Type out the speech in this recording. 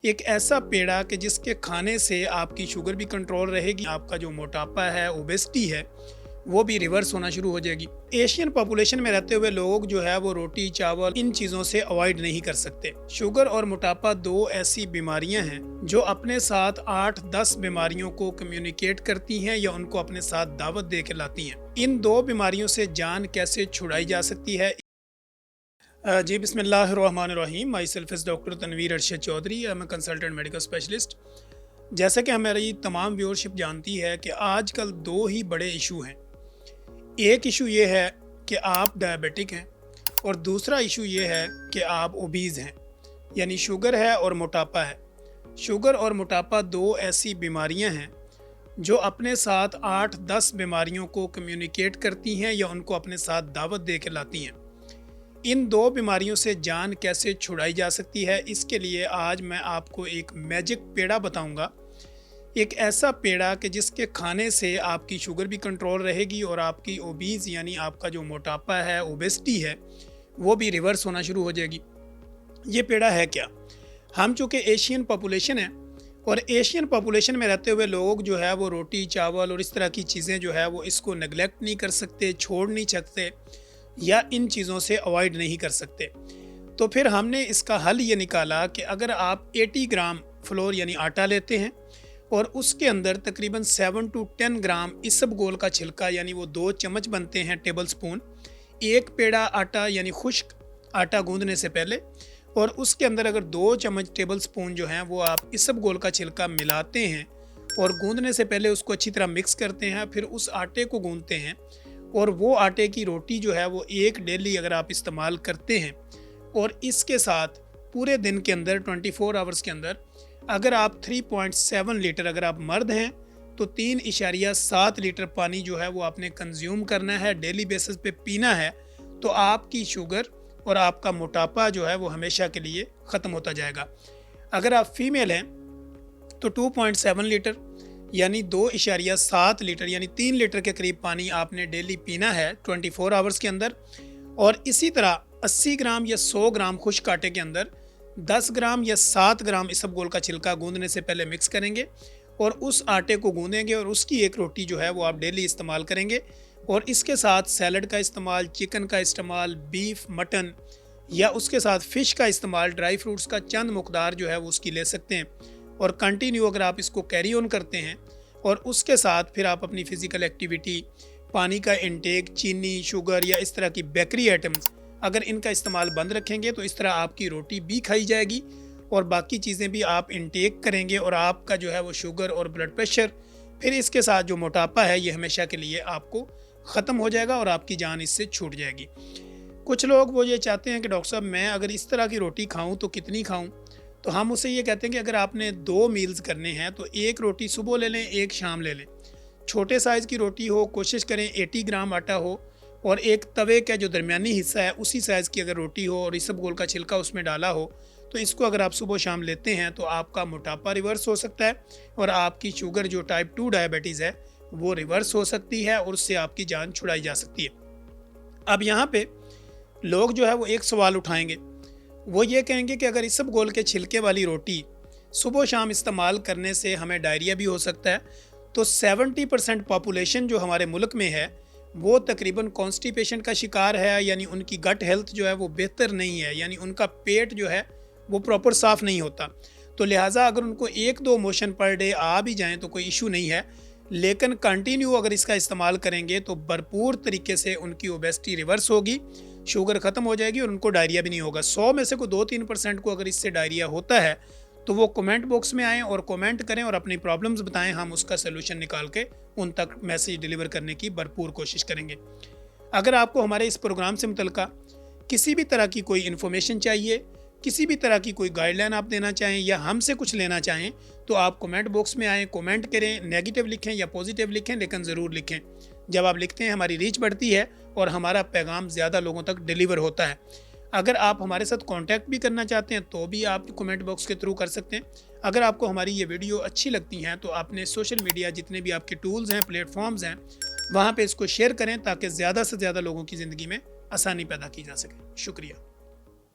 एक ऐसा पेड़ा कि जिसके खाने से आपकी शुगर भी कंट्रोल रहेगी, आपका जो मोटापा है, ओबेसिटी है, वो भी रिवर्स होना शुरू हो जाएगी। एशियन पॉपुलेशन में रहते हुए लोग जो है वो रोटी, चावल इन चीज़ों से अवॉइड नहीं कर सकते। शुगर और मोटापा दो ऐसी बीमारियां हैं जो अपने साथ 8-10 बीमारियों को कम्युनिकेट करती हैं या उनको अपने साथ दावत दे के लाती हैं। इन दो बीमारियों से जान कैसे छुड़ाई जा सकती है? जी बिस्मिल्लाहिर्रहमानिर्रहीम। Myself is doctor Tanveer Arshad Chaudhary. I am consultant medical specialist. जैसा कि हमारी तमाम व्यूअरशिप जानती है कि आजकल दो ही बड़े इशू हैं। एक इशू ये है कि आप डायबिटिक हैं और दूसरा इशू ये है कि आप ओबीज़ हैं, यानी शुगर है और मोटापा है। शुगर और मोटापा दो ऐसी बीमारियां हैं जो अपने साथ 8-10 बीमारियों को कम्युनिकेट करती हैं या उनको अपने साथ दावत दे के लाती हैं। इन दो बीमारियों से जान कैसे छुड़ाई जा सकती है, इसके लिए आज मैं आपको एक मैजिक पेड़ा बताऊंगा। एक ऐसा पेड़ा कि जिसके खाने से आपकी शुगर भी कंट्रोल रहेगी और आपकी ओबीज़ यानी आपका जो मोटापा है, ओबेसिटी है, वो भी रिवर्स होना शुरू हो जाएगी। ये पेड़ा है क्या? हम चूँकि एशियन पॉपुलेशन है और एशियन पॉपुलेशन में रहते हुए लोग जो है वो रोटी, चावल और इस तरह की चीज़ें जो है वो इसको नेगलेक्ट नहीं कर सकते, छोड़ नहीं सकते या इन चीज़ों से अवॉइड नहीं कर सकते। तो फिर हमने इसका हल ये निकाला कि अगर आप 80 ग्राम फ्लोर यानी आटा लेते हैं और उसके अंदर तकरीबन 7 to 10 ग्राम इसबगोल का छिलका यानी वो 2 चम्मच बनते हैं टेबल स्पून, एक पेड़ा आटा यानी खुश्क आटा गूंदने से पहले, और उसके अंदर अगर 2 चम्मच टेबल स्पून जो हैं वो आप इसबगोल का छिलका मिलाते हैं और गूंदने से पहले उसको अच्छी तरह मिक्स करते हैं, फिर उस आटे को गूंदते हैं और वो आटे की रोटी जो है वो एक डेली अगर आप इस्तेमाल करते हैं और इसके साथ पूरे दिन के अंदर 24 आवर्स के अंदर अगर आप 3.7 लीटर, अगर आप मर्द हैं तो 3.7 लीटर पानी जो है वो आपने कंज्यूम करना है, डेली बेसिस पे पीना है, तो आपकी शुगर और आपका मोटापा जो है वो हमेशा के लिए ख़त्म होता जाएगा। अगर आप फीमेल हैं तो 2.7 लीटर यानी 2.7 लीटर यानी 3 लीटर के करीब पानी आपने डेली पीना है 24 आवर्स के अंदर। और इसी तरह 80 ग्राम या 100 ग्राम खुश्क आटे के अंदर 10 ग्राम या 7 ग्राम इसबगोल का छिलका गूंदने से पहले मिक्स करेंगे और उस आटे को गूंदेंगे और उसकी एक रोटी जो है वो आप डेली इस्तेमाल करेंगे। और इसके साथ सैलड का इस्तेमाल, चिकन का इस्तेमाल, बीफ, मटन या उसके साथ फ़िश का इस्तेमाल, ड्राई फ्रूट्स का चंद मकदार जो है वो उसकी ले सकते हैं। और कंटिन्यू अगर आप इसको कैरी ऑन करते हैं और उसके साथ फिर आप अपनी फ़िज़िकल एक्टिविटी, पानी का इंटेक, चीनी, शुगर या इस तरह की बेकरी आइटम्स अगर इनका इस्तेमाल बंद रखेंगे तो इस तरह आपकी रोटी भी खाई जाएगी और बाकी चीज़ें भी आप इंटेक करेंगे और आपका जो है वो शुगर और ब्लड प्रेशर, फिर इसके साथ जो मोटापा है, ये हमेशा के लिए आपको ख़त्म हो जाएगा और आपकी जान इससे छूट जाएगी। कुछ लोग वो ये चाहते हैं कि डॉक्टर साहब मैं अगर इस तरह की रोटी खाऊं तो कितनी खाऊं? तो हम उसे ये कहते हैं कि अगर आपने 2 मील्स करने हैं तो एक रोटी सुबह ले लें, एक शाम ले लें। छोटे साइज़ की रोटी हो, कोशिश करें 80 ग्राम आटा हो और एक तवे का जो दरमियानी हिस्सा है उसी साइज़ की अगर रोटी हो और इसबगोल का छिलका उसमें डाला हो, तो इसको अगर आप सुबह शाम लेते हैं तो आपका मोटापा रिवर्स हो सकता है और आपकी शुगर जो टाइप 2 डायबिटीज़ है वो रिवर्स हो सकती है और उससे आपकी जान छुड़ाई जा सकती है। अब यहाँ पे लोग जो है वो एक सवाल उठाएंगे, वो ये कहेंगे कि अगर इसबगोल के छिलके वाली रोटी सुबह शाम इस्तेमाल करने से हमें डायरिया भी हो सकता है, तो 70% पॉपुलेशन जो हमारे मुल्क में है वो तकरीबन कॉन्स्टिपेशन का शिकार है, यानी उनकी गट हेल्थ जो है वो बेहतर नहीं है, यानी उनका पेट जो है वो प्रॉपर साफ़ नहीं होता। तो लिहाजा अगर उनको 1-2 मोशन पर डे आ भी जाएँ तो कोई इशू नहीं है, लेकिन कंटिन्यू अगर इसका इस्तेमाल करेंगे तो भरपूर तरीके से उनकी ओबेसिटी रिवर्स होगी, शुगर ख़त्म हो जाएगी और उनको डायरिया भी नहीं होगा। 100 में से कोई 2-3% को अगर इससे डायरिया होता है तो वो कमेंट बॉक्स में आएँ और कमेंट करें और अपनी प्रॉब्लम्स बताएं, हम उसका सलूशन निकाल के उन तक मैसेज डिलीवर करने की भरपूर कोशिश करेंगे। अगर आपको हमारे इस प्रोग्राम से मुतल्लिका किसी भी तरह की कोई इन्फॉर्मेशन चाहिए, किसी भी तरह की कोई गाइडलाइन आप देना चाहें या हमसे कुछ लेना चाहें तो आप कमेंट बॉक्स में आएँ, कमेंट करें, नेगेटिव लिखें या पॉजिटिव लिखें, लेकिन ज़रूर लिखें। जब आप लिखते हैं हमारी रीच बढ़ती है और हमारा पैगाम ज़्यादा लोगों तक डिलीवर होता है। अगर आप हमारे साथ कांटेक्ट भी करना चाहते हैं तो भी आप कमेंट बॉक्स के थ्रू कर सकते हैं। अगर आपको हमारी ये वीडियो अच्छी लगती हैं तो आपने सोशल मीडिया जितने भी आपके टूल्स हैं, प्लेटफॉर्म्स हैं, वहाँ पे इसको शेयर करें ताकि ज़्यादा से ज़्यादा लोगों की ज़िंदगी में आसानी पैदा की जा सके। शुक्रिया।